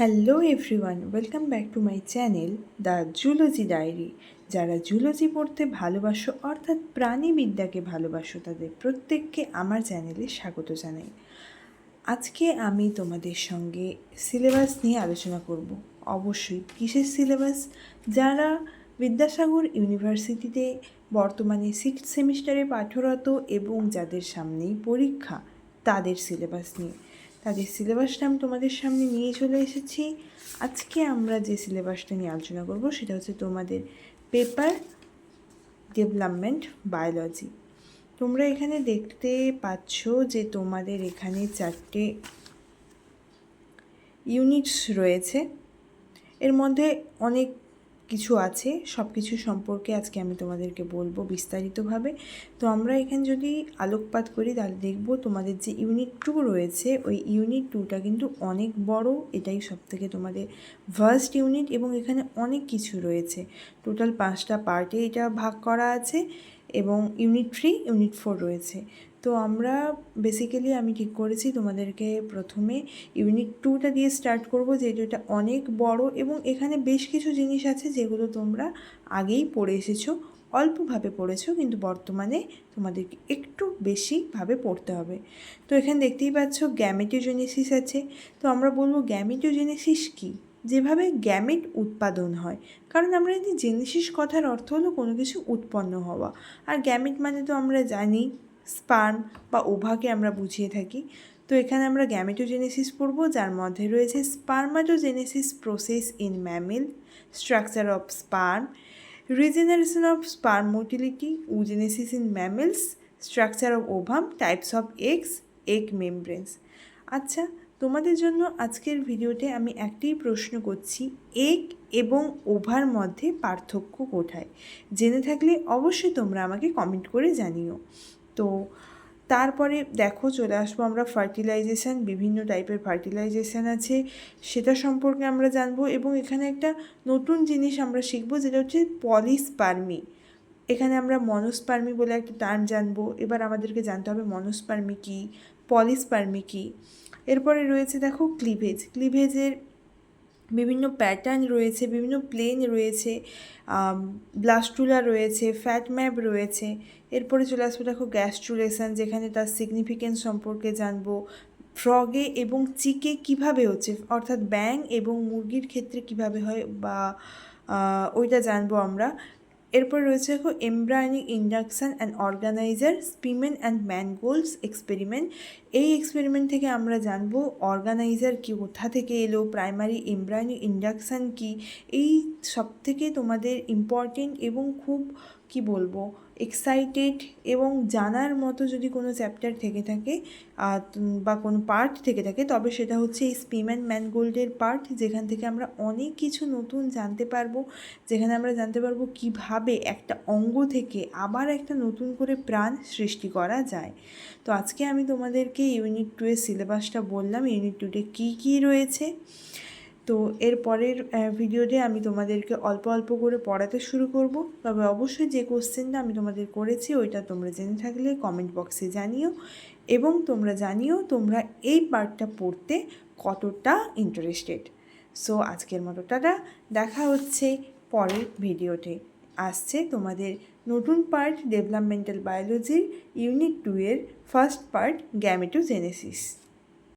Hello everyone, welcome back to my channel the zoology diary. যারা zoology পড়তে ভালোবাসো অর্থাৎ প্রাণীবিদ্যাকে ভালোবাসো তাদের প্রত্যেককে আমার চ্যানেলে স্বাগত জানাই। আজকে আমি তোমাদের সঙ্গে সিলেবাস নিয়ে আলোচনা করব। অবশ্যই কিসের সিলেবাস? যারা বিদ্যাসাগর ইউনিভার্সিটিতে বর্তমানে 6th সেমিস্টারে পাঠরত এবং যাদের সামনেই পরীক্ষা তাদের সিলেবাস নিয়ে। তাদের সিলেবাসটা আমি তোমাদের সামনে নিয়ে চলে এসেছি। আজকে আমরা যে সিলেবাসটা নিয়ে আলোচনা করব সেটা হচ্ছে তোমাদের পেপার ডেভেলপমেন্ট বায়োলজি। তোমরা এখানে দেখতে পাচ্ছ যে তোমাদের এখানে 4টে ইউনিটস রয়েছে। এর মধ্যে অনেক কিছু আছে, সব কিছু সম্পর্কে আজকে আমি তোমাদেরকে বলবো বিস্তারিতভাবে। তো আমরা এখানে যদি আলোকপাত করি তাহলে দেখব তোমাদের যে ইউনিট 2 রয়েছে ওই ইউনিট 2টা কিন্তু অনেক বড়। এটাই সবথেকে তোমাদের ফার্স্ট ইউনিট এবং এখানে অনেক কিছু রয়েছে। টোটাল 5টা পার্টে এটা ভাগ করা আছে এবং ইউনিট 3 ইউনিট 4 রয়েছে। তো আমরা বেসিক্যালি আমি ঠিক করেছি তোমাদেরকে প্রথমে ইউনিট 2টা দিয়ে স্টার্ট করব, যেহেতু এটা অনেক বড় এবং এখানে বেশ কিছু জিনিস আছে যেগুলো তোমরা আগেই পড়ে এসেছো, অল্পভাবে পড়েছো, কিন্তু বর্তমানে তোমাদেরকে একটু বেশিভাবে পড়তে হবে। তো এখানে দেখতেই পাচ্ছ গ্যামেটোজেনেসিস আছে। তো আমরা বলবো গ্যামেটোজেনেসিস কী? যেভাবে গ্যামেট উৎপাদন হয়, কারণ আমরা জানি জেনেসিস কথার অর্থ হলো কোনো কিছু উৎপন্ন হওয়া, আর গ্যামেট মানে তো আমরা জানি স্পার্ম বা ওভাকে আমরা বুঝিয়ে থাকি। তো এখানে আমরা গ্যামেটোজেনেসিস পড়ব, যার মধ্যে রয়েছে spermatogenesis process in mammal, structure of sperm, regeneration of sperm motility, oogenesis in mammals, structure of ovum, types of eggs, egg membranes. আচ্ছা, তোমাদের জন্য আজকের ভিডিওতে আমি একটাই প্রশ্ন করছি, এগ এবং ওভার মধ্যে পার্থক্য কোথায়? জেনে থাকলে অবশ্যই তোমরা আমাকে কমেন্ট করে জানিও। তো তারপরে দেখো চলে আসবো আমরা ফার্টিলাইজেশান। বিভিন্ন টাইপের ফার্টিলাইজেশান আছে, সেটা সম্পর্কে আমরা জানবো এবং এখানে একটা নতুন জিনিস আমরা শিখবো, যেটা হচ্ছে পলিস্পার্মি। এখানে আমরা মনোস্পার্মি বলে একটা টার্ম জানবো। এবার আমাদেরকে জানতে হবে মনোস্পার্মি কী, পলিস্পার্মি কী। এরপরে রয়েছে দেখো ক্লিভেজের বিভিন্ন প্যাটার্ন রয়েছে, বিভিন্ন প্লেন রয়েছে, ব্লাস্টুলা রয়েছে, ফ্যাট ম্যাপ রয়েছে। এরপরে চলে আসবে দেখো গ্যাস্ট্রুলেশন, যেখানে তার সিগনিফিকেন্স সম্পর্কে জানবো। ফ্রগে এবং চিকে কিভাবে হচ্ছে, অর্থাৎ ব্যাং এবং মুরগির ক্ষেত্রে কিভাবে হয় বা ওইটা জানবো আমরা। এরপর রয়েছে দেখো embryonic induction and organiser, Spemann and Mangold's experiment. এই এক্সপেরিমেন্ট থেকে আমরা জানবো অর্গানাইজার কি, কোথা থেকে এলো, প্রাইমারি এমব্রায়োনিক ইন্ডাকশান কি। এই সব থেকে তোমাদের ইম্পর্টেন্ট এবং খুব কি বলবো এক্সাইটেড এবং জানার মতো যদি কোনো চ্যাপ্টার থেকে থাকে বা কোনো পার্ট থেকে থাকে, তবে সেটা হচ্ছে এই স্পিম অ্যান্ড ম্যানগোল্ডের পার্ট, যেখান থেকে আমরা অনেক কিছু নতুন জানতে পারবো, যেখানে আমরা জানতে পারবো কিভাবে একটা অঙ্গ থেকে আবার একটা নতুন করে প্রাণ সৃষ্টি করা যায়। তো আজকে আমি তোমাদেরকে ইউনিট 2 এর সিলেবাসটা বললাম, ইউনিট 2-তে কী কী রয়েছে। তো এর পরের ভিডিওতে আমি তোমাদেরকে অল্প অল্প করে পড়াতে শুরু করব। তবে অবশ্যই যে কোশ্চেনটা আমি তোমাদের করেছি ওইটা তোমরা জেনে থাকলে কমেন্ট বক্সে জানিও, এবং তোমরা জানিও তোমরা এই পার্টটা পড়তে কতটা ইন্টারেস্টেড। সো আজকের মতো টাটা, দেখা হচ্ছে পরের ভিডিওতে। আসছে তোমাদের নতুন পার্ট ডেভেলপমেন্টাল বায়োলজির ইউনিট 2 এর ফার্স্ট পার্ট গ্যামেটোজেনেসিস।